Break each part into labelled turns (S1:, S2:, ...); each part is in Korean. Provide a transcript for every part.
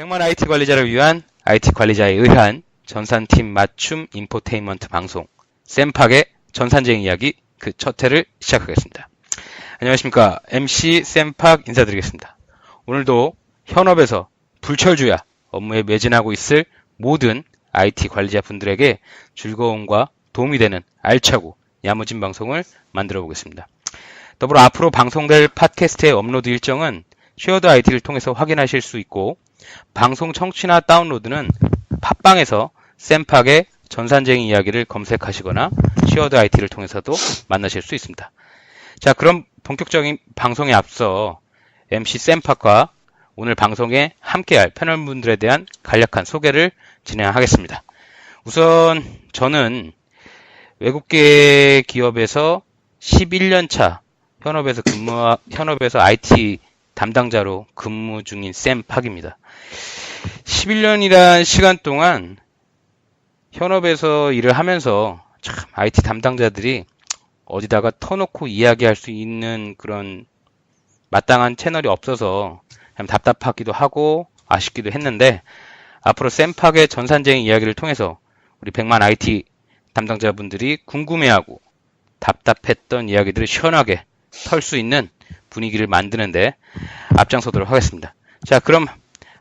S1: 백만 IT 관리자를 위한 IT 관리자에 의한 전산팀 맞춤 인포테인먼트 방송 쌤팍의 전산쟁이 이야기 그 첫 회를 시작하겠습니다. 안녕하십니까. MC 쌤팍 인사드리겠습니다. 오늘도 현업에서 불철주야 업무에 매진하고 있을 모든 IT 관리자 분들에게 즐거움과 도움이 되는 알차고 야무진 방송을 만들어 보겠습니다. 더불어 앞으로 방송될 팟캐스트의 업로드 일정은 쉐어드 IT를 통해서 확인하실 수 있고 방송 청취나 다운로드는 팟빵에서 쌤팍의 전산쟁이 이야기를 검색하시거나 쉐어드 IT를 통해서도 만나실 수 있습니다. 자, 그럼 본격적인 방송에 앞서 MC 쌤팍과 오늘 방송에 함께할 패널분들에 대한 간략한 소개를 진행하겠습니다. 우선 저는 외국계 기업에서 11년차 현업에서 IT 담당자로 근무 중인 쌤팍입니다. 11년이란 시간 동안 현업에서 일을 하면서 참 IT 담당자들이 어디다가 터놓고 이야기할 수 있는 그런 마땅한 채널이 없어서 참 답답하기도 하고 아쉽기도 했는데 앞으로 쌤팍의 전산쟁이 이야기를 통해서 우리 100만 IT 담당자분들이 궁금해하고 답답했던 이야기들을 시원하게 털 수 있는 분위기를 만드는데 앞장서도록 하겠습니다. 자, 그럼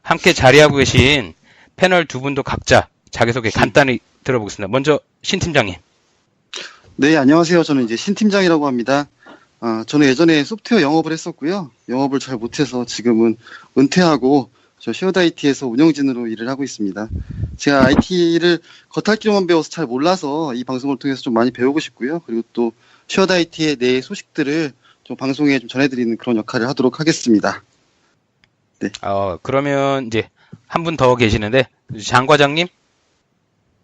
S1: 함께 자리하고 계신 패널 두 분도 각자 자기소개 간단히 들어보겠습니다. 먼저 신 팀장님.
S2: 네, 안녕하세요. 저는 이제 신 팀장이라고 합니다. 저는 예전에 소프트웨어 영업을 했었고요. 영업을 잘 못해서 지금은 은퇴하고 저 쉐어드 IT에서 운영진으로 일을 하고 있습니다. 제가 IT를 겉핥기로만 배워서 잘 몰라서 이 방송을 통해서 좀 많이 배우고 싶고요. 그리고 또 쉐어드 IT의 내 소식들을 좀 방송에 좀 전해드리는 그런 역할을 하도록 하겠습니다. 네.
S1: 그러면 이제 한 분 더 계시는데 장 과장님.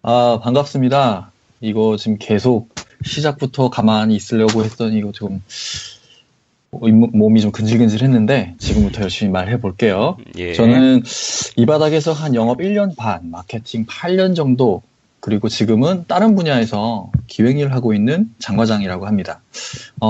S3: 반갑습니다. 이거 지금 계속 시작부터 가만히 있으려고 했더니 이거 좀 몸이 좀 근질근질 했는데 지금부터 열심히 말해 볼게요.
S1: 예.
S3: 저는 이 바닥에서 한 영업 1년 반, 마케팅 8년 정도, 그리고 지금은 다른 분야에서 기획일을 하고 있는 장 과장이라고 합니다.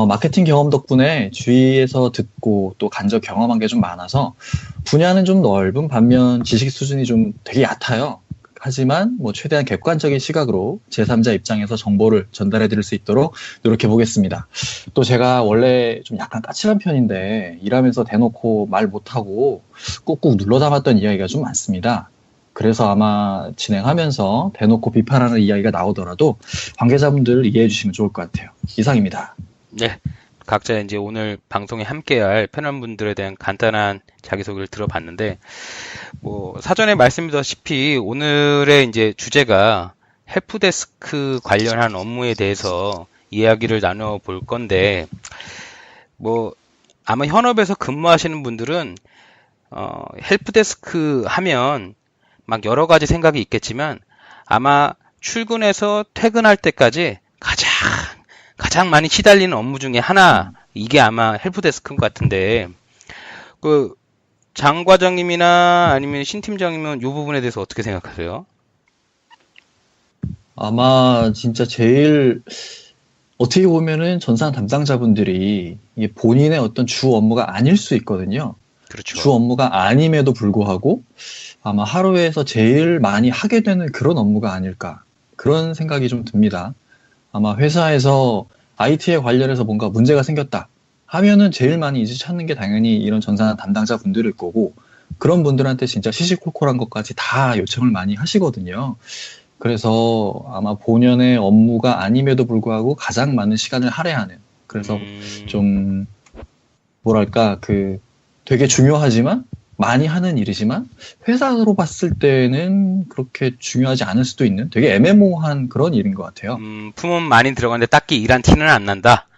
S3: 마케팅 경험 덕분에 주위에서 듣고 또 간접 경험한 게 좀 많아서 분야는 좀 넓은 반면 지식 수준이 좀 되게 얕아요. 하지만 최대한 객관적인 시각으로 제3자 입장에서 정보를 전달해 드릴 수 있도록 노력해 보겠습니다. 또 제가 원래 좀 약간 까칠한 편인데 일하면서 대놓고 말 못하고 꾹꾹 눌러 담았던 이야기가 좀 많습니다. 그래서 아마 진행하면서 대놓고 비판하는 이야기가 나오더라도 관계자분들 이해해 주시면 좋을 것 같아요. 이상입니다.
S1: 네. 각자 이제 오늘 방송에 함께할 패널분들에 대한 간단한 자기소개를 들어봤는데, 사전에 말씀드렸다시피 오늘의 이제 주제가 헬프데스크 관련한 업무에 대해서 이야기를 나눠볼 건데, 아마 현업에서 근무하시는 분들은, 헬프데스크 하면 막 여러 가지 생각이 있겠지만, 아마 출근해서 퇴근할 때까지 가장 많이 시달리는 업무 중에 하나, 이게 아마 헬프데스크인 것 같은데, 장 과장님이나 아니면 신 팀장님은 이 부분에 대해서 어떻게 생각하세요?
S3: 아마 진짜 제일 어떻게 보면은 전산 담당자분들이 이게 본인의 어떤 주 업무가 아닐 수 있거든요.
S1: 그렇죠.
S3: 주 업무가 아님에도 불구하고 아마 하루에서 제일 많이 하게 되는 그런 업무가 아닐까, 그런 생각이 좀 듭니다. 아마 회사에서 IT에 관련해서 뭔가 문제가 생겼다 하면은 제일 많이 이제 찾는 게 당연히 이런 전산 담당자 분들일 거고, 그런 분들한테 진짜 시시콜콜한 것까지 다 요청을 많이 하시거든요. 그래서 아마 본연의 업무가 아님에도 불구하고 가장 많은 시간을 할애하는, 그래서 좀 뭐랄까 되게 중요하지만 많이 하는 일이지만 회사로 봤을 때는 그렇게 중요하지 않을 수도 있는 되게 애매모호한 그런 일인 것 같아요.
S1: 품은 많이 들어가는데 딱히 일한 티는 안 난다?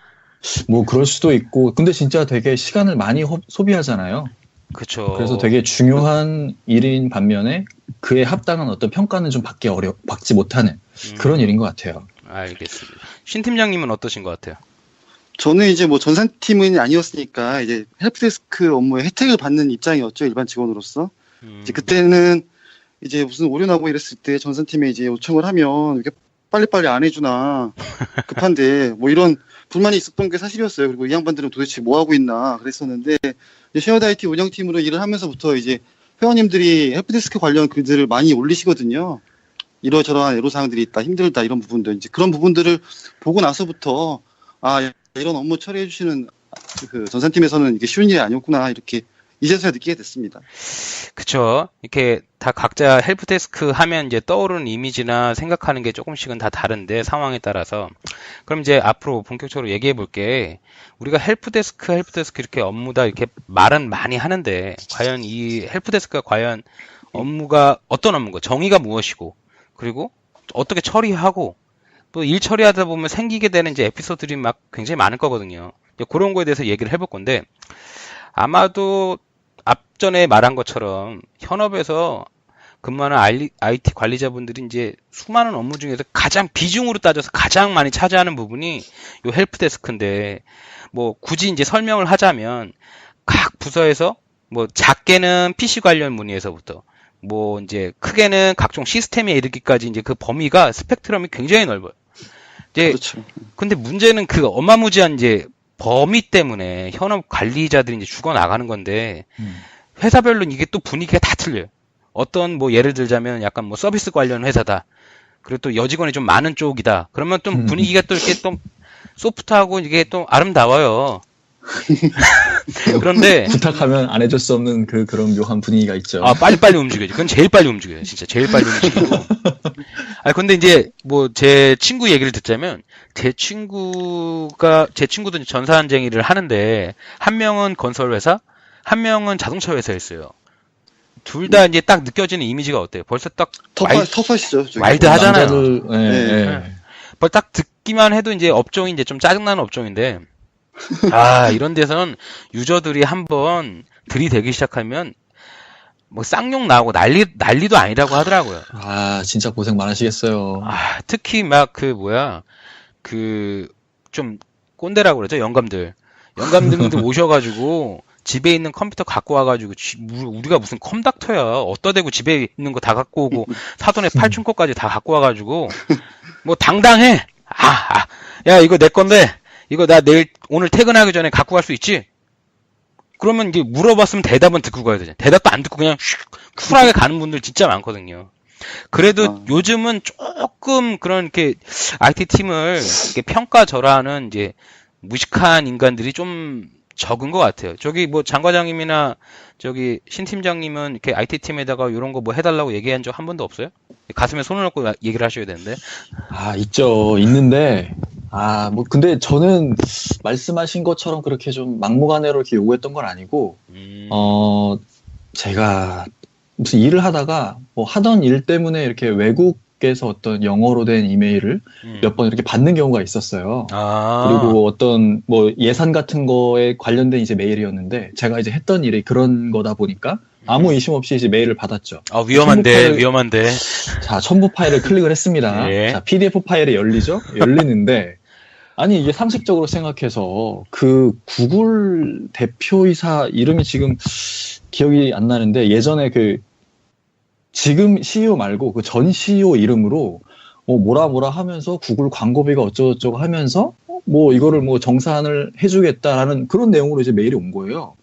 S3: 그럴 수도 있고, 근데 진짜 되게 시간을 많이 소비하잖아요.
S1: 그렇죠.
S3: 그래서 되게 중요한 일인 반면에 그에 합당한 어떤 평가는 좀 받지 못하는 그런 일인 것 같아요.
S1: 알겠습니다. 신 팀장님은 어떠신 것 같아요?
S2: 저는 이제 전산팀은 아니었으니까 이제 헬프데스크 업무에 혜택을 받는 입장이었죠. 일반 직원으로서. 이제 그때는 이제 무슨 오류 나고 이랬을 때 전산팀에 이제 요청을 하면 이렇게 빨리빨리 안 해주나 급한데 이런 불만이 있었던 게 사실이었어요. 그리고 이 양반들은 도대체 뭐 하고 있나 그랬었는데 이제 쉐어드 IT 운영팀으로 일을 하면서부터 이제 회원님들이 헬프데스크 관련 글들을 많이 올리시거든요. 이러저러한 애로사항들이 있다, 힘들다 이런 부분들 이제 그런 부분들을 보고 나서부터 이런 업무 처리해 주시는 그 전산팀에서는 이게 쉬운 일이 아니었구나 이렇게 이제서야 느끼게 됐습니다.
S1: 그쵸. 이렇게 다 각자 헬프데스크 하면 이제 떠오르는 이미지나 생각하는 게 조금씩은 다 다른데 상황에 따라서. 그럼 이제 앞으로 본격적으로 얘기해 볼게. 우리가 헬프데스크 이렇게 업무다 이렇게 말은 많이 하는데 과연 이 헬프데스크가 과연 업무가 어떤 업무인가, 정의가 무엇이고, 그리고 어떻게 처리하고, 또 일 처리하다 보면 생기게 되는 이제 에피소드들이 막 굉장히 많을 거거든요. 이제 그런 거에 대해서 얘기를 해볼 건데, 아마도 앞전에 말한 것처럼 현업에서 근무하는 IT 관리자분들이 이제 수많은 업무 중에서 가장 비중으로 따져서 가장 많이 차지하는 부분이 요 헬프데스크인데, 뭐 굳이 이제 설명을 하자면 각 부서에서 뭐 작게는 PC 관련 문의에서부터 뭐 이제 크게는 각종 시스템에 이르기까지 이제 그 범위가 스펙트럼이 굉장히 넓어요. 이제
S2: 그렇죠.
S1: 근데 문제는 그 어마무지한 이제 범위 때문에 현업 관리자들이 이제 죽어나가는 건데, 회사별로 이게 또 분위기가 다 틀려요. 어떤 뭐 예를 들자면 약간 뭐 서비스 관련 회사다. 그리고 또 여직원이 좀 많은 쪽이다. 그러면 좀 분위기가 또 이렇게 좀 소프트하고 이게 또 아름다워요. 그런데
S3: 부탁하면 안 해줄 수 없는 그런 묘한 분위기가 있죠.
S1: 빨리빨리 움직여야지. 그건 제일 빨리 움직여요. 진짜 제일 빨리 움직이고. 근데 이제 뭐 제 친구 얘기를 듣자면 제 친구도 이제 전산쟁이를 하는데 한 명은 건설 회사, 한 명은 자동차 회사였어요. 둘 다 이제 딱 느껴지는 이미지가 어때요? 벌써 딱
S2: 터프하시죠.
S1: 와일드 하잖아요. 벌써 딱 듣기만 해도 이제 업종이 이제 좀 짜증나는 업종인데, 이런 데서는 유저들이 한번 들이대기 시작하면 뭐 쌍욕 나오고 난리도 아니라고 하더라고요.
S3: 진짜 고생 많으시겠어요.
S1: 특히 막 좀 꼰대라고 그러죠. 영감들 오셔가지고 집에 있는 컴퓨터 갖고 와가지고 우리가 무슨 컴닥터야. 어디다 대고 집에 있는 거 다 갖고 오고 사돈의 팔춘코까지 다 갖고 와가지고 뭐 당당해. 야 이거 내 건데 이거 나 오늘 퇴근하기 전에 갖고 갈 수 있지? 그러면 이제 물어봤으면 대답은 듣고 가야 되잖아요. 대답도 안 듣고 그냥 쿨하게 가는 분들 진짜 많거든요. 그래도 요즘은 조금 그런 이렇게 IT 팀을 이렇게 평가절하하는 이제 무식한 인간들이 좀 적은 것 같아요. 저기 뭐 장 과장님이나 저기 신 팀장님은 이렇게 IT 팀에다가 이런 거 뭐 해달라고 얘기한 적 한 번도 없어요? 가슴에 손을 얹고 얘기를 하셔야 되는데.
S3: 있죠. 있는데 뭐 근데 저는 말씀하신 것처럼 그렇게 좀 막무가내로 이렇게 요구했던 건 아니고 제가 무슨 일을 하다가 뭐 하던 일 때문에 이렇게 외국에서 어떤 영어로 된 이메일을 몇 번 이렇게 받는 경우가 있었어요. 그리고 어떤 뭐 예산 같은 거에 관련된 이제 메일이었는데 제가 이제 했던 일이 그런 거다 보니까 아무 의심 없이 이제 메일을 받았죠.
S1: 위험한데.
S3: 자, 첨부 파일을 클릭을 했습니다.
S1: 예.
S3: 자, PDF 파일이 열리는데 아니 이게 상식적으로 생각해서 그 구글 대표이사 이름이 지금 기억이 안 나는데 예전에 지금 CEO 말고 그 전 CEO 이름으로 뭐라 하면서 구글 광고비가 어쩌고저쩌고 하면서 뭐 이거를 뭐 정산을 해주겠다라는 그런 내용으로 이제 메일이 온 거예요.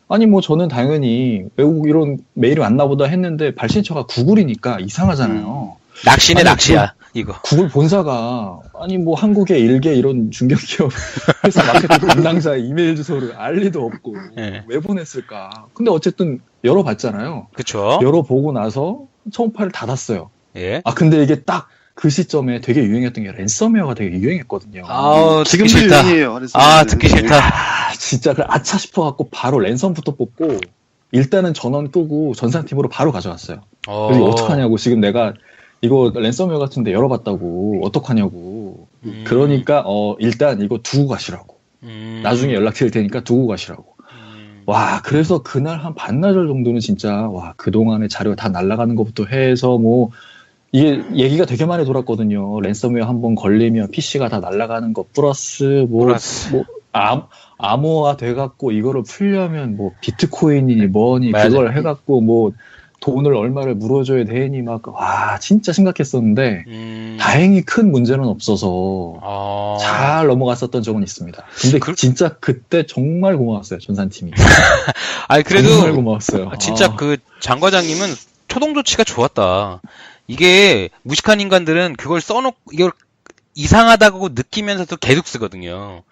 S3: 아니 뭐 저는 당연히 외국 이런 메일이 왔나 보다 했는데 발신처가 구글이니까 이상하잖아요.
S1: 낚시야 이거.
S3: 구글 본사가 아니 뭐 한국의 일개 이런 중견기업 회사 마케팅 담당자의 이메일 주소를 알 리도 없고 왜 보냈을까? 근데 어쨌든 열어봤잖아요.
S1: 그렇죠.
S3: 열어보고 나서 처음 파일을 닫았어요.
S1: 예.
S3: 근데 이게 딱 그 시점에 되게 유행했던 게 랜섬웨어가 되게 유행했거든요.
S2: 지금도 유행이에요.
S1: 듣기 싫다.
S3: 진짜 아차 싶어갖고 바로 랜섬부터 뽑고 일단은 전원 끄고 전산팀으로 바로 가져왔어요. 그래서 어떡하냐고 지금 내가 이거 랜섬웨어 같은데 열어봤다고 어떡하냐고. 그러니까 일단 이거 두고 가시라고. 나중에 연락드릴 테니까 두고 가시라고. 와, 그래서 그날 한 반나절 정도는 진짜 그동안의 자료 다 날아가는 것부터 해서 뭐 이게 얘기가 되게 많이 돌았거든요. 랜섬웨어 한번 걸리면 PC가 다 날아가는 거 플러스 암호화 돼갖고 이거를 풀려면 뭐 비트코인이니 뭐니 그걸 해갖고 뭐 돈을 얼마를 물어줘야 되니 막, 와, 진짜 심각했었는데,
S1: 음,
S3: 다행히 큰 문제는 없어서
S1: 어,
S3: 잘 넘어갔었던 적은 있습니다. 근데 진짜 그때 정말 고마웠어요, 전산팀이.
S1: 아니, 그래도,
S3: 정말 고마웠어요.
S1: 진짜 그 장 과장님은 초동 조치가 좋았다. 이게 무식한 인간들은 그걸 써놓고, 이걸 이상하다고 느끼면서도 계속 쓰거든요.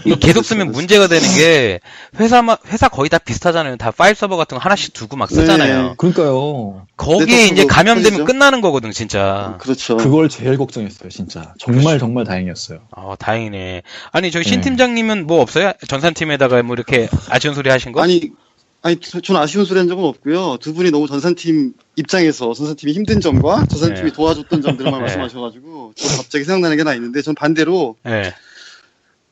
S1: 이거 계속 쓰면 문제가 되는 게 회사 거의 다 비슷하잖아요. 다 파일 서버 같은 거 하나씩 두고 막 쓰잖아요.
S2: 네.
S3: 그러니까요.
S1: 거기에 이제
S2: 네트워크도
S1: 감염되면
S2: 터지죠?
S1: 끝나는 거거든, 진짜.
S2: 그렇죠.
S3: 그걸 제일 걱정했어요, 진짜. 정말 정말 다행이었어요.
S1: 다행이네. 아니, 저희 신
S3: 네.
S1: 팀장님은 뭐 없어요? 전산팀에다가 뭐 이렇게 아쉬운 소리 하신 거?
S2: 아니, 저는 아쉬운 소리 한 적은 없고요. 두 분이 너무 전산팀 입장에서 전산팀이 힘든 점과 전산팀이
S1: 네.
S2: 도와줬던 점들만
S1: 네.
S2: 말씀하셔가지고, 저도 갑자기 생각나는 게 하나 있는데, 전 반대로,
S1: 네.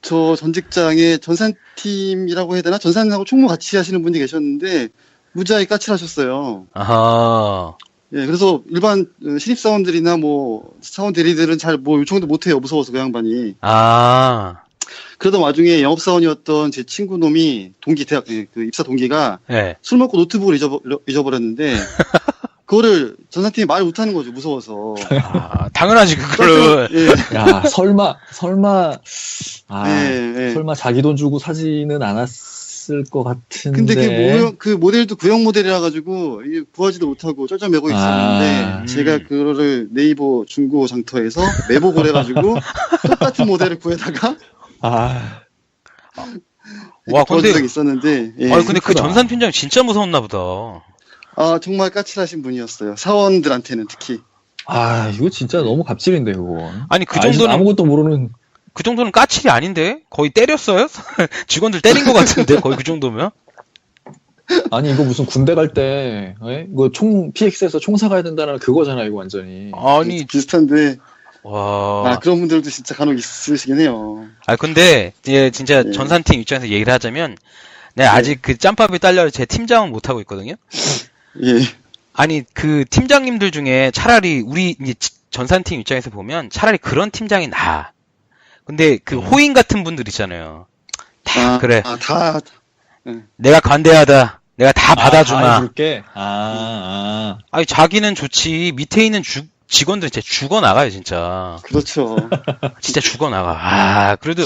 S2: 저 전 직장에 전산팀이라고 해야 되나? 전산하고 총무 같이 하시는 분이 계셨는데, 무지하게 까칠하셨어요.
S1: 아하.
S2: 예, 그래서 일반 신입사원들이나 뭐, 사원 대리들은 잘 뭐 요청도 못해요. 무서워서 그 양반이.
S1: 아.
S2: 그러던 와중에 영업사원이었던 제 친구 놈이 대학 그 입사 동기가
S1: 네.
S2: 술 먹고 노트북을 잊어버렸는데 그거를 전산팀이 말 못하는 거죠. 무서워서.
S1: 당연하지, 그거를.
S2: 예,
S3: 야, 설마,
S2: 예, 예.
S3: 설마 자기 돈 주고 사지는 않았을 것 같은데.
S2: 근데 그 모델도 구형 모델이라 가지고 이게 구하지도 못하고 쩔쩔매고 있었는데 제가 그거를 네이버 중고 장터에서 매복을 해가지고 똑같은 모델을 구해다가
S1: 와,
S2: 도와준
S1: 근데,
S2: 적이 있었는데. 예.
S1: 근데 그
S3: 슬프다.
S1: 전산 팀장 진짜 무서웠나 보다.
S2: 정말 까칠하신 분이었어요. 사원들한테는 특히.
S3: 이거 진짜 너무 갑질인데, 그거.
S1: 아니, 그 정도는,
S3: 아무것도 모르는.
S1: 그 정도는 까칠이 아닌데? 거의 때렸어요? 직원들 때린 것 같은데? 거의 그 정도면?
S3: 아니, 이거 무슨 군대 갈 때, 이거 PX에서 총 사가야 된다는 그거잖아, 이거 완전히.
S1: 아니,
S2: 비슷한데.
S1: 와.
S2: 그런 분들도 진짜 간혹 있으시긴 해요.
S1: 근데, 진짜
S2: 네.
S1: 전산팀 입장에서 얘기를 하자면, 내가 아직 그 짬밥이 딸려 제 팀장은 못하고 있거든요?
S2: 예.
S1: 아니, 그 팀장님들 중에 차라리 우리 이제 전산팀 입장에서 보면 차라리 그런 팀장이 나아. 근데 그 호인 같은 분들 있잖아요. 그래. 내가 관대하다. 내가 다 받아주마.
S3: 다 해줄게.
S1: 아니, 자기는 좋지. 밑에 있는 직원들 진짜 죽어나가요, 진짜.
S2: 그렇죠.
S1: 진짜 죽어나가. 그래도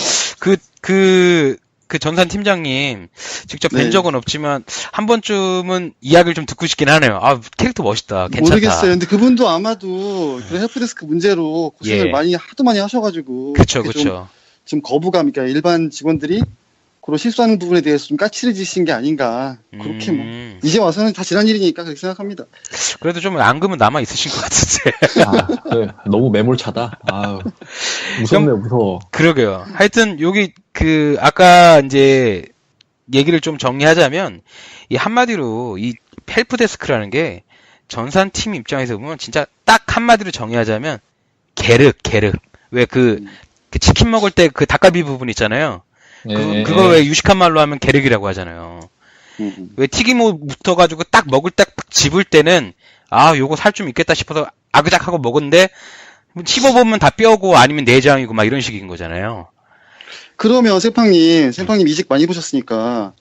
S1: 그 전산 팀장님 직접 뵌
S2: 네.
S1: 적은 없지만 한 번쯤은 이야기를 좀 듣고 싶긴 하네요. 캐릭터 멋있다. 괜찮다.
S2: 모르겠어요. 근데 그분도 아마도 그런 헬프데스크 문제로 고생을 하도 많이 하셔가지고.
S1: 그쵸.
S2: 좀 거부감, 그러니까 일반 직원들이 그런 실수하는 부분에 대해서 좀 까칠해지신 게 아닌가. 그렇게 이제 와서는 다 지난 일이니까 그렇게 생각합니다.
S1: 그래도 좀 앙금은 남아 있으신 것 같은데.
S3: 그래. 너무 매몰차다. 무섭네요, 무서워.
S1: 그러게요. 하여튼 여기 아까 이제 얘기를 좀 정리하자면 이 한마디로 이 헬프데스크라는 게 전산팀 입장에서 보면 진짜 딱 한마디로 정의하자면 게르. 왜 그 치킨 먹을 때 그 닭갈비 부분 있잖아요. 그거 왜 유식한 말로 하면 게르기라고 하잖아요. 왜 튀김 묻어가지고 딱 먹을 때 집을 때는 요거 살 좀 있겠다 싶어서 아그작하고 먹었는데 씹어보면 다 뼈고 아니면 내장이고 막 이런 식인 거잖아요.
S2: 그러면 샘팡님 이직 많이 보셨으니까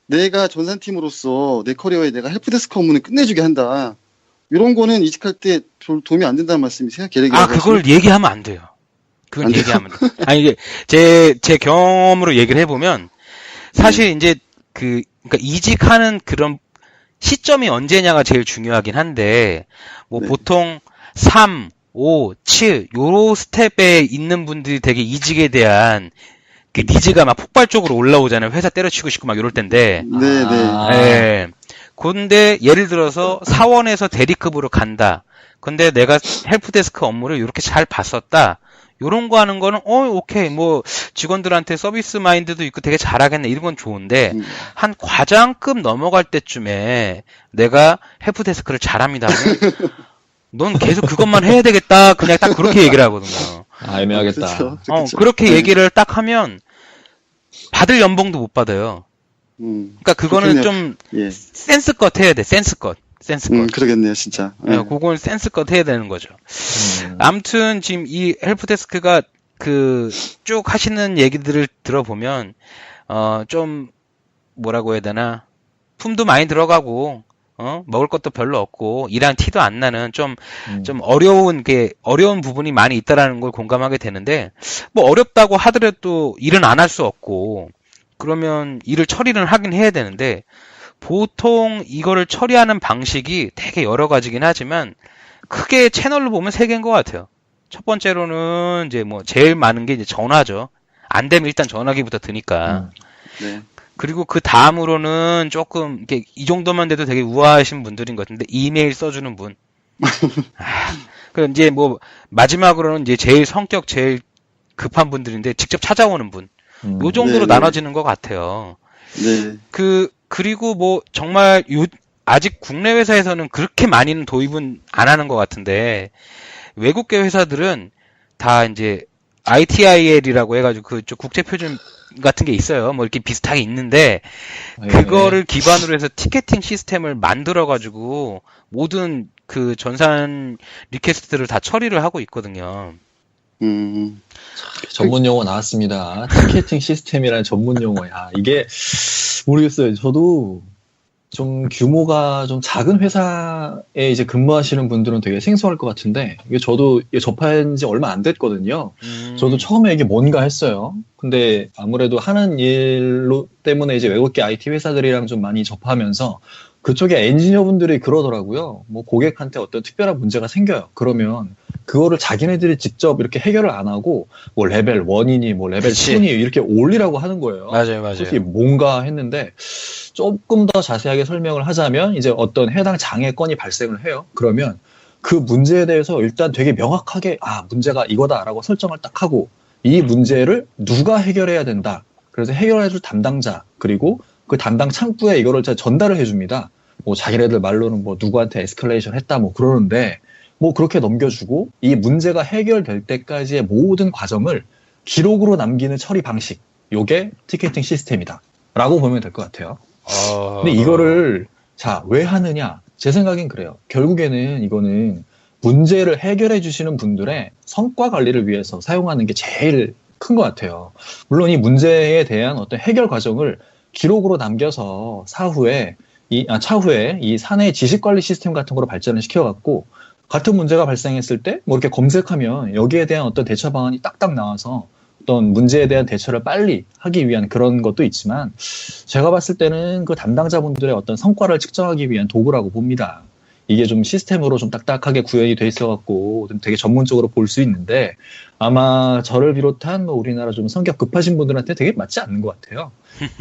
S2: 내가 전산팀으로서 내 커리어에 내가 헬프데스크 업무는 끝내주게 한다. 이런 거는 이직할 때 도움이 안 된다는 말씀이세요?
S1: 그걸 얘기하면 안 돼요. 그건 얘기하면 돼. 아니, 이게 제 경험으로 얘기를 해보면 사실 이제 그러니까 이직하는 그런 시점이 언제냐가 제일 중요하긴 한데 보통 3, 5, 7 요런 스텝에 있는 분들이 되게 이직에 대한 그 니즈가 막 폭발적으로 올라오잖아요. 회사 때려치고 싶고 막 이럴 텐데.
S2: 네네.
S1: 근데 예를 들어서 사원에서 대리급으로 간다. 근데 내가 헬프데스크 업무를 이렇게 잘 봤었다. 요런 거 하는 거는 오케이 뭐 직원들한테 서비스 마인드도 있고 되게 잘하겠네 이런 건 좋은데 한 과장급 넘어갈 때쯤에 내가 헬프데스크를 잘합니다. 넌 계속 그것만 해야 되겠다. 그냥 딱 그렇게 얘기를 하거든요.
S3: 애매하겠다.
S2: 그렇죠.
S1: 그렇게 얘기를 딱 하면 받을 연봉도 못 받아요. 그러니까 그거는 좀 센스껏 해야 돼. 센스껏.
S2: 그러겠네요, 진짜.
S1: 그건 센스껏 해야 되는 거죠. 아무튼 지금 이 헬프데스크가 쭉 하시는 얘기들을 들어보면 좀 뭐라고 해야 되나 품도 많이 들어가고 먹을 것도 별로 없고, 일한 티도 안 나는 좀
S3: 음.
S1: 어려운 부분이 많이 있다라는 걸 공감하게 되는데, 뭐 어렵다고 하더라도 일은 안 할 수 없고, 그러면 일을 처리는 하긴 해야 되는데, 보통 이거를 처리하는 방식이 되게 여러 가지긴 하지만, 크게 채널로 보면 세 개인 것 같아요. 첫 번째로는 이제 뭐 제일 많은 게 이제 전화죠. 안 되면 일단 전화기부터 드니까.
S2: 네.
S1: 그리고 그 다음으로는 조금 이렇게 이 정도만 돼도 되게 우아하신 분들인 것 같은데 이메일 써주는 분. 그 이제 뭐 마지막으로는 이제 성격 제일 급한 분들인데 직접 찾아오는 분. 요 정도로
S2: 네, 네.
S1: 나눠지는 것 같아요.
S2: 네.
S1: 그리고 뭐 정말 아직 국내 회사에서는 그렇게 많이는 도입은 안 하는 것 같은데 외국계 회사들은 다 이제 ITIL이라고 해가지고 그쪽 국제 표준 같은 게 있어요. 뭐 이렇게 비슷하게 있는데 그거를 기반으로 해서 티켓팅 시스템을 만들어가지고 모든 그 전산 리퀘스트를 다 처리를 하고 있거든요.
S3: 전문 용어 나왔습니다. 티켓팅 시스템이라는 전문 용어야. 이게 모르겠어요. 저도 좀 규모가 좀 작은 회사에 이제 근무하시는 분들은 되게 생소할 것 같은데 이게 저도 접한 지 얼마 안 됐거든요. 저도 처음에 이게 뭔가 했어요. 근데 아무래도 하는 일로 때문에 이제 외국계 IT 회사들이랑 좀 많이 접하면서 그쪽에 엔지니어분들이 그러더라고요. 뭐 고객한테 어떤 특별한 문제가 생겨요. 그러면 그거를 자기네들이 직접 이렇게 해결을 안 하고 뭐 레벨 1이니 뭐 레벨
S1: 그치.
S3: 2니 이렇게 올리라고 하는 거예요.
S1: 맞아요.
S3: 그래서 이게 뭔가 했는데 조금 더 자세하게 설명을 하자면 이제 어떤 해당 장애 건이 발생을 해요. 그러면 그 문제에 대해서 일단 되게 명확하게 문제가 이거다라고 설정을 딱 하고 이 문제를 누가 해결해야 된다. 그래서 해결해줄 담당자 그리고 그 담당 창구에 이거를 전달을 해줍니다. 뭐 자기네들 말로는 뭐 누구한테 에스컬레이션 했다 뭐 그러는데 뭐 그렇게 넘겨주고 이 문제가 해결될 때까지의 모든 과정을 기록으로 남기는 처리 방식. 요게 티켓팅 시스템이다. 라고 보면 될 것 같아요. 근데 이거를 왜 하느냐? 제 생각엔 그래요. 결국에는 이거는 문제를 해결해 주시는 분들의 성과 관리를 위해서 사용하는 게 제일 큰 것 같아요. 물론 이 문제에 대한 어떤 해결 과정을 기록으로 남겨서 차후에 이 사내 지식 관리 시스템 같은 거로 발전을 시켜갖고 같은 문제가 발생했을 때 뭐 이렇게 검색하면 여기에 대한 어떤 대처 방안이 딱딱 나와서 어떤 문제에 대한 대처를 빨리 하기 위한 그런 것도 있지만 제가 봤을 때는 그 담당자분들의 어떤 성과를 측정하기 위한 도구라고 봅니다. 이게 좀 시스템으로 좀 딱딱하게 구현이 돼 있어갖고 되게 전문적으로 볼 수 있는데 아마 저를 비롯한 뭐 우리나라 좀 성격 급하신 분들한테 되게 맞지 않는 것 같아요.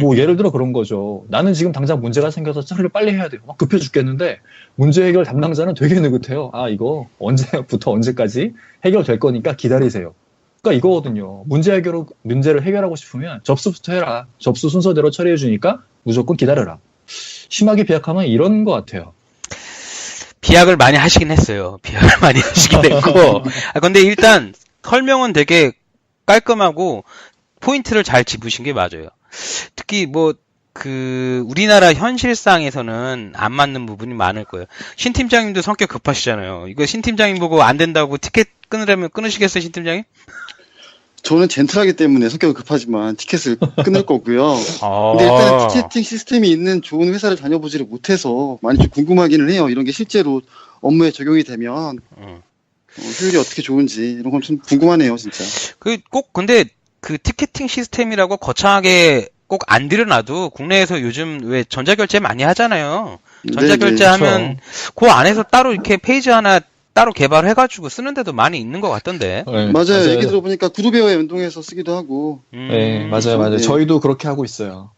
S3: 뭐 예를 들어 그런 거죠. 나는 지금 당장 문제가 생겨서 처리를 빨리 해야 돼요. 막 급해 죽겠는데 문제 해결 담당자는 되게 느긋해요. 이거 언제부터 언제까지 해결될 거니까 기다리세요. 그러니까 이거거든요. 문제를 해결하고 싶으면 접수부터 해라. 접수 순서대로 처리해 주니까 무조건 기다려라. 심하게 비약하면 이런 것 같아요.
S1: 비약을 많이 하시긴 했어요. 비약을 많이 하시긴 했고. 근데 일단 설명은 되게 깔끔하고 포인트를 잘 짚으신 게 맞아요. 특히 우리나라 현실상에서는 안 맞는 부분이 많을 거예요. 신 팀장님도 성격 급하시잖아요. 이거 신 팀장님 보고 안 된다고 티켓 끊으려면 끊으시겠어요, 신 팀장님?
S2: 저는 젠틀하기 때문에 성격이 급하지만 티켓을 끊을 거고요. 근데 일단은 티켓팅 시스템이 있는 좋은 회사를 다녀보지를 못해서 많이 좀 궁금하기는 해요. 이런 게 실제로 업무에 적용이 되면 효율이 어떻게 좋은지 이런 건 좀 궁금하네요, 진짜.
S1: 근데 그 티켓팅 시스템이라고 거창하게 꼭 안 들여놔도 국내에서 요즘 왜 전자결제 많이 하잖아요. 전자결제하면 그 안에서 따로 이렇게 페이지 하나 따로 개발해가지고 쓰는 데도 많이 있는 것 같던데.
S2: 네, 맞아요. 얘기 들어보니까 구두베어에 연동해서 쓰기도 하고.
S3: 네, 맞아요.
S2: 네.
S3: 저희도 그렇게 하고 있어요.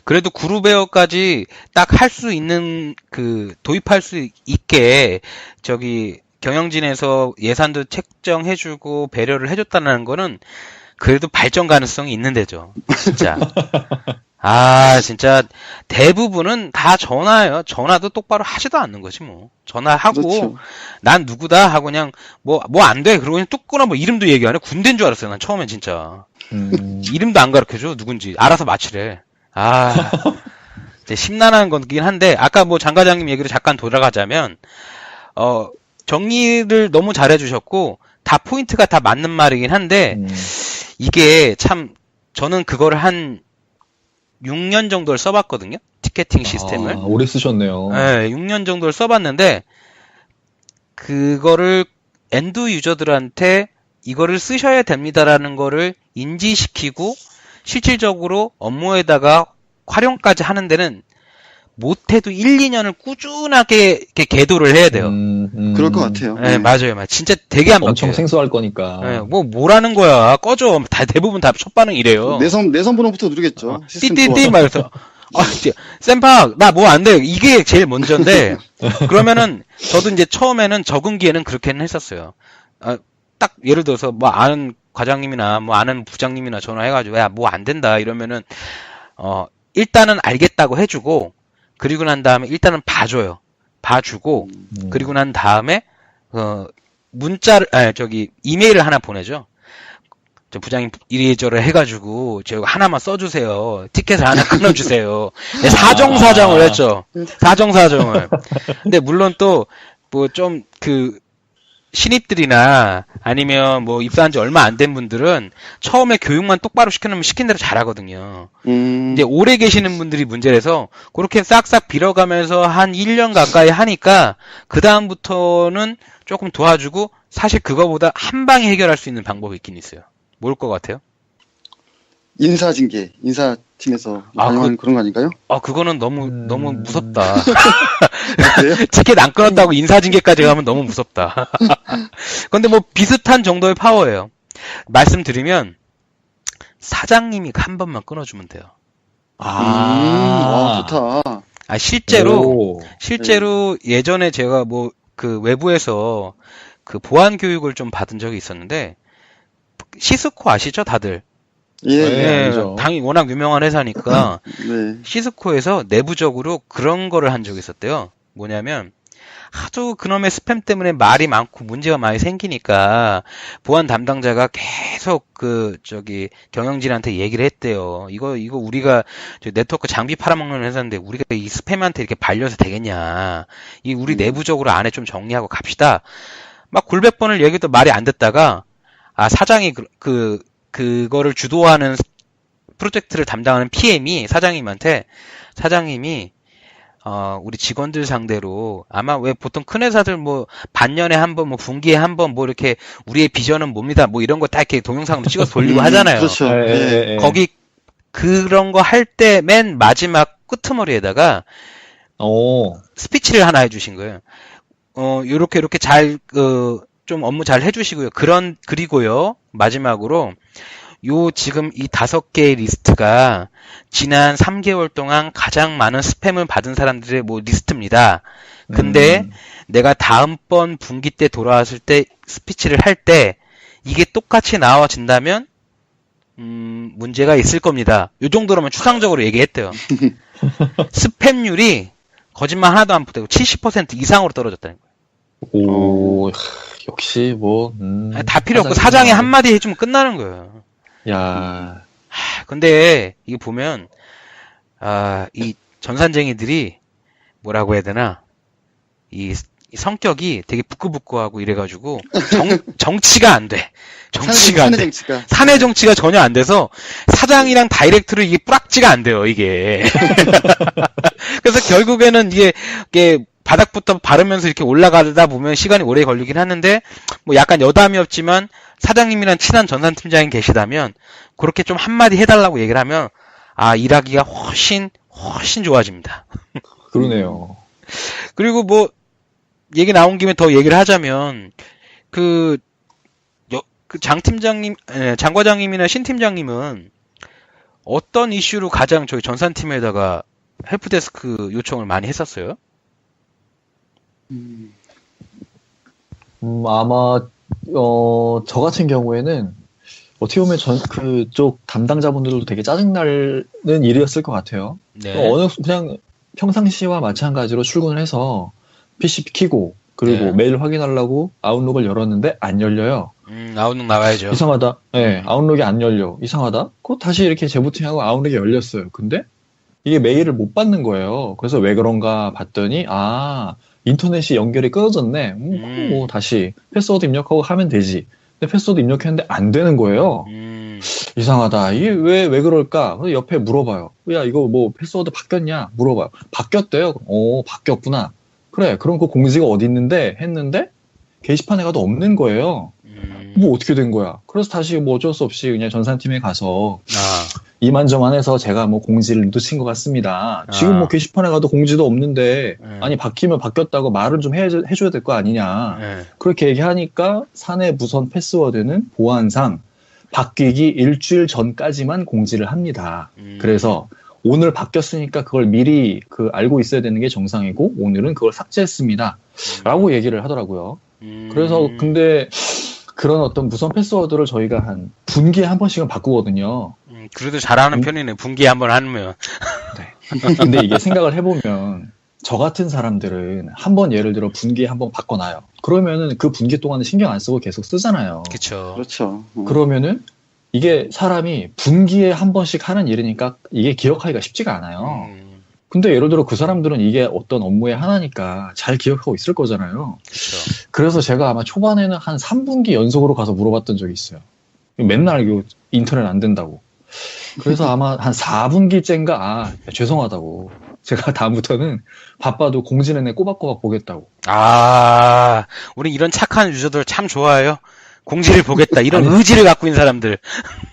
S1: 그래도 구루베어까지 딱 할 수 있는, 도입할 수 있게, 경영진에서 예산도 책정해주고 배려를 해줬다는 거는 그래도 발전 가능성이 있는 데죠. 진짜. 진짜 대부분은 다 전화예요. 전화도 똑바로 하지도 않는 거지 뭐. 전화하고
S2: 그렇죠.
S1: 난 누구다 하고 그냥 뭐 안 돼. 그러고 그냥 뚝 끊어 뭐 이름도 얘기 안 해. 군대인 줄 알았어요. 난 처음엔 진짜. 이름도 안 가르쳐줘. 누군지. 알아서 맞히래. 이제 심란한 거긴 한데 아까 뭐 장 과장님 얘기로 잠깐 돌아가자면 정리를 너무 잘해 주셨고 다 포인트가 다 맞는 말이긴 한데 이게 참 저는 그거를 한 6년 정도를 써봤거든요. 티켓팅 시스템을.
S3: 오래 쓰셨네요.
S1: 네, 6년 정도를 써봤는데 그거를 엔드 유저들한테 이거를 쓰셔야 됩니다라는 거를 인지시키고 실질적으로 업무에다가 활용까지 하는 데는 못해도 1, 2년을 꾸준하게 이렇게 계도를 해야 돼요.
S2: 그럴 것 같아요.
S1: 네, 맞아요. 진짜 되게 안 바뀌어요.
S3: 엄청 생소할 거니까.
S1: 네, 뭐라는 거야. 꺼져. 대부분 다 첫 반응 이래요.
S2: 내선 번호부터 누르겠죠.
S1: 띠띠띠 말해서 쌤팍 나 뭐 안 돼. 이게 제일 먼저인데 그러면은 저도 이제 처음에는 적응기에는 그렇게는 했었어요. 딱 예를 들어서 뭐 아는 과장님이나 뭐 아는 부장님이나 전화해가지고 야 뭐 안 된다 이러면은 일단은 알겠다고 해주고 그리고 난 다음에 일단은 봐주고 그리고 난 다음에 문자를 이메일을 하나 보내죠. 저 부장님 이리저리 해가지고 저 하나만 써주세요. 티켓을 하나 끊어주세요. 네, 사정사정을 했죠. 사정사정을. 근데 물론 또 뭐 좀 신입들이나 아니면 뭐 입사한 지 얼마 안 된 분들은 처음에 교육만 똑바로 시켜놓으면 시킨 대로 잘하거든요. 이제 오래 계시는 분들이 문제라서 그렇게 싹싹 빌어가면서 한 1년 가까이 하니까 그 다음부터는 조금 도와주고 사실 그거보다 한 방에 해결할 수 있는 방법이 있긴 있어요. 뭘 것 같아요?
S2: 인사팀에서 반영하는 그런 거 아닌가요?
S1: 그거는 너무 무섭다.
S2: 그래요?
S1: 티켓 안 끊었다고 인사징계까지 가면 너무 무섭다. 근데 뭐 비슷한 정도의 파워예요. 말씀드리면 사장님이 한 번만 끊어주면 돼요.
S2: 와, 좋다.
S1: 실제로 예전에 제가 뭐 외부에서 보안 교육을 좀 받은 적이 있었는데 시스코 아시죠, 다들?
S2: 예,
S1: 네,
S3: 알죠.
S1: 당연히 워낙 유명한 회사니까
S2: 네.
S1: 시스코에서 내부적으로 그런 거를 한 적이 있었대요. 뭐냐면 하도 그놈의 스팸 때문에 말이 많고 문제가 많이 생기니까 보안 담당자가 계속 경영진한테 얘기를 했대요. 이거 우리가 네트워크 장비 팔아먹는 회사인데 우리가 이 스팸한테 이렇게 발려서 되겠냐. 우리 내부적으로 안에 좀 정리하고 갑시다. 막 굴백 번을 얘기도 말이 안 듣다가 사장이 그거를 주도하는 프로젝트를 담당하는 PM이 사장님이 우리 직원들 상대로 아마 왜 보통 큰 회사들 뭐 반년에 한 번, 뭐 분기에 한 번, 뭐 이렇게 우리의 비전은 뭡니다. 뭐 이런 거 다 이렇게 동영상으로 찍어서 돌리고 하잖아요.
S2: 그렇죠. 예.
S1: 거기 그런 거 할 때 맨 마지막 끄트머리에다가 스피치를 하나 해주신 거예요. 요렇게 잘 좀 업무 잘 해주시고요. 그리고요 마지막으로 지금 이 5개의 리스트가 지난 3개월 동안 가장 많은 스팸을 받은 사람들의 뭐 리스트입니다. 근데 내가 다음번 분기 때 돌아왔을 때 스피치를 할 때 이게 똑같이 나와진다면 문제가 있을 겁니다. 요 정도로만 추상적으로 얘기했대요. 스팸률이 거짓말 하나도 안 보태고 70% 이상으로 떨어졌다는 거예요.
S3: 역시 뭐
S1: 다 필요 없고 사장이 한마디 해주면 끝나는 거예요.
S3: 야.
S1: 근데 이게 보면 이 전산쟁이들이 뭐라고 해야 되나 이 성격이 되게 부끄부끄하고 이래가지고 정치가 안 돼. 정치가 안 돼. 사내 정치가 전혀 안 돼서 사장이랑 다이렉트로 이게 뿌락지가 안 돼요. 이게. 그래서 결국에는 이게 바닥부터 바르면서 이렇게 올라가다 보면 시간이 오래 걸리긴 하는데 뭐 약간 여담이 없지만 사장님이랑 친한 전산팀장이 계시다면 그렇게 좀 한마디 해달라고 얘기를 하면 일하기가 훨씬 좋아집니다.
S3: 그러네요.
S1: 그리고 뭐 얘기 나온 김에 더 얘기를 하자면 장 과장님이나 신 팀장님은 어떤 이슈로 가장 저희 전산팀에다가 헬프데스크 요청을 많이 했었어요?
S3: 아마 저 같은 경우에는 어떻게 보면 그쪽 담당자분들도 되게 짜증나는 일이었을 것 같아요.
S1: 네.
S3: 그냥 평상시와 마찬가지로 출근을 해서 PC 켜고 그리고
S1: 네.
S3: 메일 확인하려고 아웃룩을 열었는데 안 열려요.
S1: 아웃룩 나와야죠.
S3: 이상하다. 네, 아웃룩이 안 열려. 이상하다. 그거 다시 이렇게 재부팅하고 아웃룩이 열렸어요. 근데 이게 메일을 못 받는 거예요. 그래서 왜 그런가 봤더니 인터넷이 연결이 끊어졌네. 그럼 뭐 다시 패스워드 입력하고 하면 되지. 근데 패스워드 입력했는데 안 되는 거예요. 이상하다. 이게 왜 그럴까? 그래서 옆에 물어봐요. 야, 이거 뭐 패스워드 바뀌었냐? 물어봐요. 바뀌었대요. 바뀌었구나. 그래, 그럼 그 공지가 어디 있는데? 했는데, 게시판에 가도 없는 거예요. 뭐 어떻게 된 거야? 그래서 다시 뭐 어쩔 수 없이 그냥 전산팀에 가서 이만저만해서 제가 뭐 공지를 놓친 것 같습니다. 지금 뭐 게시판에 가도 공지도 없는데 아니 바뀌면 바뀌었다고 말은 좀 해줘야 될 거 아니냐. 그렇게 얘기하니까 사내 무선 패스워드는 보안상 바뀌기 일주일 전까지만 공지를 합니다. 그래서 오늘 바뀌었으니까 그걸 미리 알고 있어야 되는 게 정상이고 오늘은 그걸 삭제했습니다. 라고 얘기를 하더라고요. 그래서 근데 그런 어떤 무선 패스워드를 저희가 한 분기에 한 번씩은 바꾸거든요.
S1: 그래도 잘하는 편이네. 분기에 한 번 하면.
S3: 네. 근데 이게 생각을 해보면 저 같은 사람들은 한 번 예를 들어 분기에 한 번 바꿔놔요. 그러면은 그 분기 동안은 신경 안 쓰고 계속 쓰잖아요.
S1: 그쵸.
S2: 그렇죠.
S3: 그러면은 이게 사람이 분기에 한 번씩 하는 일이니까 이게 기억하기가 쉽지가 않아요. 근데 예를 들어 그 사람들은 이게 어떤 업무의 하나니까 잘 기억하고 있을 거잖아요.
S1: 그쵸.
S3: 그래서 제가 아마 초반에는 한 3분기 연속으로 가서 물어봤던 적이 있어요. 맨날 이거 인터넷 안 된다고. 그래서 아마 한 4분기째인가 죄송하다고. 제가 다음부터는 바빠도 공지 내내 꼬박꼬박 보겠다고.
S1: 우리 이런 착한 유저들 참 좋아해요. 공지를 보겠다. 이런 의지를 갖고 있는 사람들.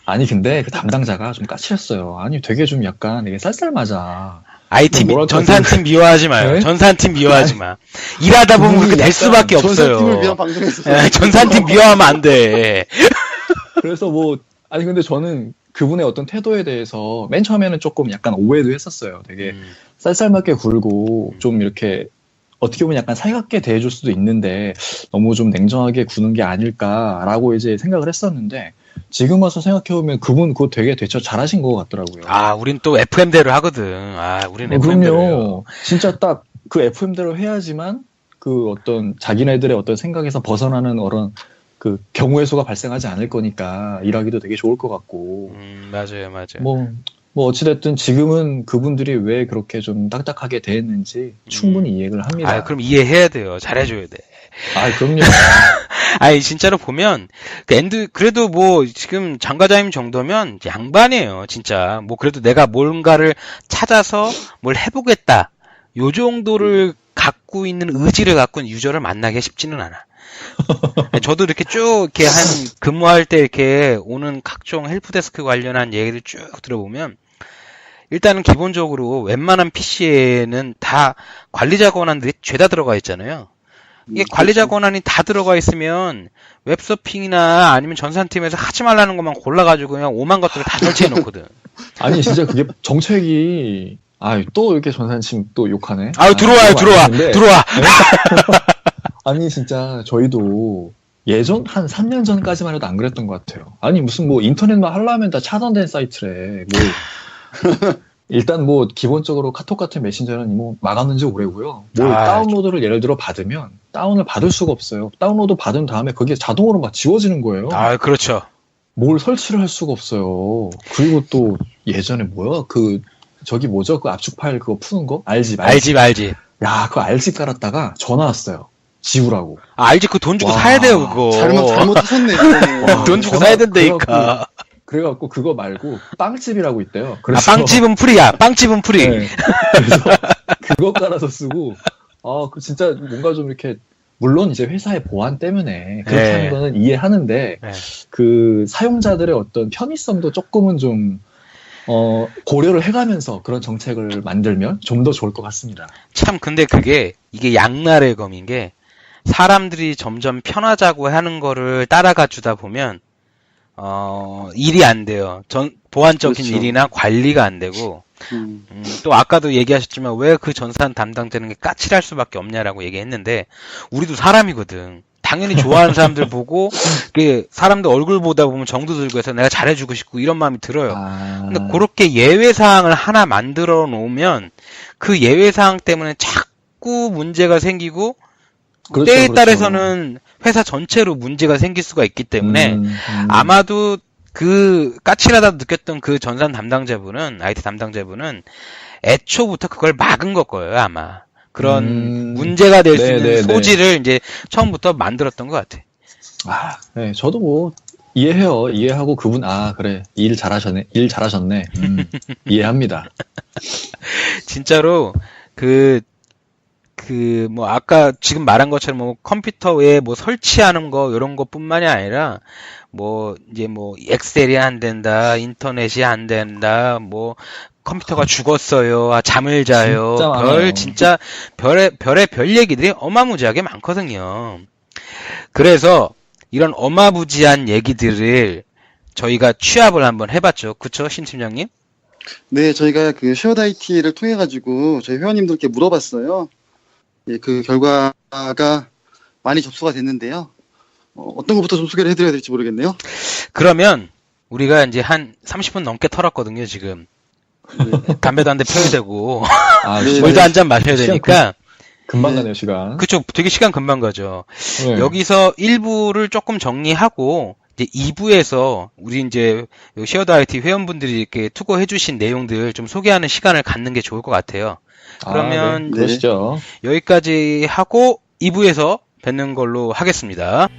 S3: 아니 근데 그 담당자가 좀 까칠했어요. 아니 되게 좀 약간 되게 쌀쌀맞아.
S1: IT 전산팀 미워하지 마요. 네? 전산팀 미워하지 마. 일하다 보면 그렇게 될 수밖에 없어요.
S2: 전산팀을 위한 방송에서.
S1: 전산팀 미워하면 안 돼.
S3: 그래서 아니 근데 저는 그분의 어떤 태도에 대해서 맨 처음에는 조금 약간 오해도 했었어요. 되게 쌀쌀맞게 굴고 좀 이렇게 어떻게 보면 약간 살갑게 대해줄 수도 있는데 너무 좀 냉정하게 구는 게 아닐까라고 이제 생각을 했었는데 지금 와서 생각해보면 그분 그거 되게 대처 잘하신 것 같더라고요.
S1: 우린 또 FM대로 하거든. 우린 FM대로.
S3: 그럼요. 진짜 딱 그 FM대로 해야지만 그 어떤 자기네들의 어떤 생각에서 벗어나는 그런 그 경우의 수가 발생하지 않을 거니까 일하기도 되게 좋을 것 같고.
S1: 맞아요.
S3: 뭐 어찌됐든 지금은 그분들이 왜 그렇게 좀 딱딱하게 대했는지 충분히 이해를 합니다.
S1: 그럼 이해해야 돼요. 잘해줘야 돼.
S3: 그럼요.
S1: 진짜로 보면, 그래도 뭐, 지금 장과장님 정도면 양반이에요, 진짜. 뭐, 그래도 내가 뭔가를 찾아서 뭘 해보겠다. 요 정도를 갖고 있는 의지를 갖고 있는 유저를 만나기 쉽지는 않아. 저도 이렇게 쭉, 이렇게 근무할 때 이렇게 오는 각종 헬프데스크 관련한 얘기를 쭉 들어보면, 일단은 기본적으로 웬만한 PC에는 다 관리자 권한들이 죄다 들어가 있잖아요. 이게 관리자 권한이 다 들어가 있으면 웹서핑이나 아니면 전산팀에서 하지 말라는 것만 골라가지고 그냥 오만 것들을 다 설치해 놓거든.
S3: 아니 진짜 그게 정책이 또 이렇게 전산팀 또 욕하네.
S1: 들어와.
S3: 네? 아니 진짜 저희도 예전 한 3년 전까지만 해도 안 그랬던 것 같아요. 아니 무슨 뭐 인터넷만 하려면 다 차단된 사이트래. 일단 기본적으로 카톡 같은 메신저는 막았는 지 오래고요. 다운로드를 예를 들어 받으면 다운을 받을 수가 없어요. 다운로드 받은 다음에 그게 자동으로 막 지워지는 거예요.
S1: 그렇죠.
S3: 뭘 설치를 할 수가 없어요. 그리고 또 예전에 저기 뭐죠? 그 압축 파일 그거 푸는 거? 알지. 야, 그거 알지 깔았다가 전화 왔어요. 지우라고.
S1: 알지 그 돈 주고 사야 돼요, 그거.
S2: 잘못하셨네.
S1: 돈 주고 사야 된다니까.
S3: 그래갖고 그거 말고 빵집이라고 있대요.
S1: 빵집은 프리야. 빵집은 프리.
S3: 네. 그래서 그거 깔아서 쓰고 진짜 뭔가 좀 이렇게 물론 이제 회사의 보안 때문에 그렇게 하는 거는 이해하는데 그 사용자들의 어떤 편의성도 조금은 좀 고려를 해가면서 그런 정책을 만들면 좀 더 좋을 것 같습니다.
S1: 참 근데 이게 양날의 검인 게 사람들이 점점 편하자고 하는 거를 따라가 주다 보면 일이 안 돼요. 보안적인
S2: 그렇죠.
S1: 일이나 관리가 안 되고, 또 아까도 얘기하셨지만 왜 그 전산 담당되는 게 까칠할 수밖에 없냐라고 얘기했는데, 우리도 사람이거든. 당연히 좋아하는 사람들 보고, 사람들 얼굴 보다 보면 정도 들고 해서 내가 잘해주고 싶고 이런 마음이 들어요. 근데 그렇게 예외사항을 하나 만들어 놓으면, 그 예외사항 때문에 자꾸 문제가 생기고,
S3: 그렇죠,
S1: 때에 따라서는 회사 전체로 문제가 생길 수가 있기 때문에 아마도 그 까칠하다 느꼈던 그 전산 담당자분은 IT 담당자분은 애초부터 그걸 막은 걸 거예요 아마. 그런 문제가 될 수 있는 소지를 이제 처음부터 만들었던 것 같아.
S3: 네, 저도 이해해요. 이해하고 그분, 그래. 일 잘하셨네. 이해합니다.
S1: 진짜로 뭐 아까 지금 말한 것처럼 뭐 컴퓨터에 뭐 설치하는 거 이런 것뿐만이 아니라 뭐 이제 뭐 엑셀이 안 된다, 인터넷이 안 된다, 뭐 컴퓨터가 죽었어요, 잠을 자요,
S3: 진짜 많아요.
S1: 진짜 별의 별 얘기들이 어마무지하게 많거든요. 그래서 이런 어마무지한 얘기들을 저희가 취합을 한번 해봤죠. 그쵸, 신 팀장님?
S2: 네, 저희가 그 쉐어드 IT를 통해 가지고 저희 회원님들께 물어봤어요. 예, 그 결과가 많이 접수가 됐는데요. 어떤 것부터 좀 소개를 해드려야 될지 모르겠네요.
S1: 그러면 우리가 이제 한 30분 넘게 털었거든요, 지금. 담배도 한 대 펴야 되고,
S2: 네,
S1: 물도
S2: 네.
S1: 한 잔 마셔야
S3: 시간
S1: 되니까,
S3: 금방
S2: 네.
S3: 가네요, 시간.
S1: 그쵸, 되게 시간 금방 가죠.
S3: 네.
S1: 여기서 1부를 조금 정리하고, 이제 2부에서 우리 이제 쉐어드 IT 회원분들이 이렇게 투고해주신 내용들 좀 소개하는 시간을 갖는 게 좋을 것 같아요. 그러면
S3: 네, 그러시죠.
S1: 여기까지 하고 2부에서 뵙는 걸로 하겠습니다.